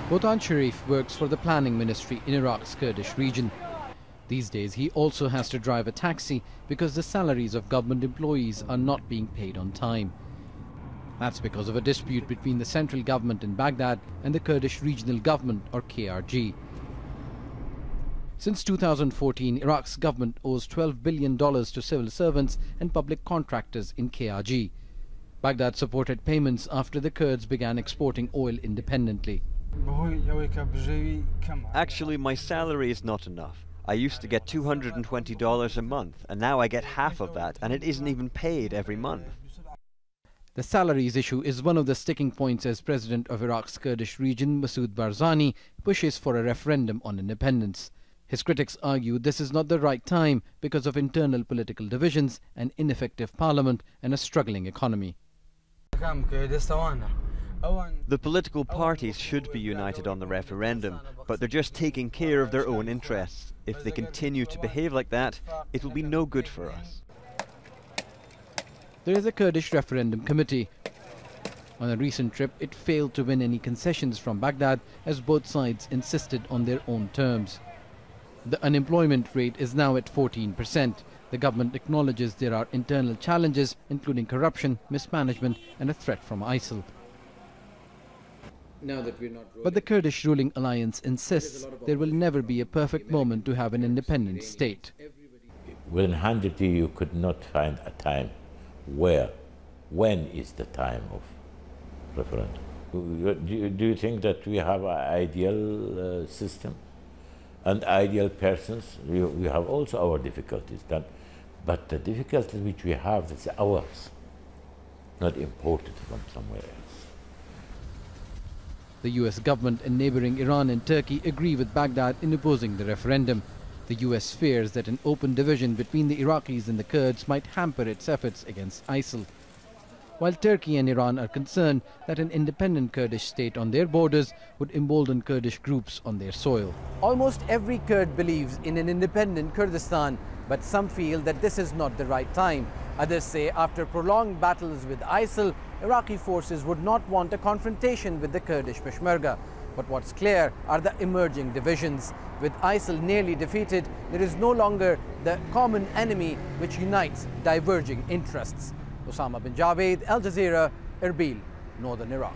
Botan Sharif works for the planning ministry in Iraq's Kurdish region. These days he also has to drive a taxi because the salaries of government employees are not being paid on time. That's because of a dispute between the central government in Baghdad and the Kurdish Regional Government, or KRG. Since 2014, Iraq's government owes $12 billion to civil servants and public contractors in KRG. Baghdad supported payments after the Kurds began exporting oil independently. Actually, my salary is not enough. I used to get $220 a month, and now I get half of that, and it isn't even paid every month. The salaries issue is one of the sticking points as president of Iraq's Kurdish region, Masoud Barzani, pushes for a referendum on independence. His critics argue this is not the right time because of internal political divisions, an ineffective parliament and a struggling economy. The political parties should be united on the referendum, but they're just taking care of their own interests. If they continue to behave like that, it will be no good for us. There is a Kurdish referendum committee. On a recent trip, it failed to win any concessions from Baghdad as both sides insisted on their own terms. The unemployment rate is now at 14%. The government acknowledges there are internal challenges, including corruption, mismanagement and a threat from ISIL. But the Kurdish ruling alliance insists there will never be a perfect moment to have an independent state. Within 100 years, you could not find a time when is the time of referendum. Do you think that we have an ideal system and ideal persons? We have also our difficulties, but the difficulties which we have is ours, not imported from somewhere else. The US government and neighboring Iran and Turkey agree with Baghdad in opposing the referendum. The US fears that an open division between the Iraqis and the Kurds might hamper its efforts against ISIL. While Turkey and Iran are concerned that an independent Kurdish state on their borders would embolden Kurdish groups on their soil. Almost every Kurd believes in an independent Kurdistan, but some feel that this is not the right time. Others say after prolonged battles with ISIL, Iraqi forces would not want a confrontation with the Kurdish Peshmerga. But what's clear are the emerging divisions. With ISIL nearly defeated, there is no longer the common enemy which unites diverging interests. Osama Bin Javaid, Al Jazeera, Erbil, northern Iraq.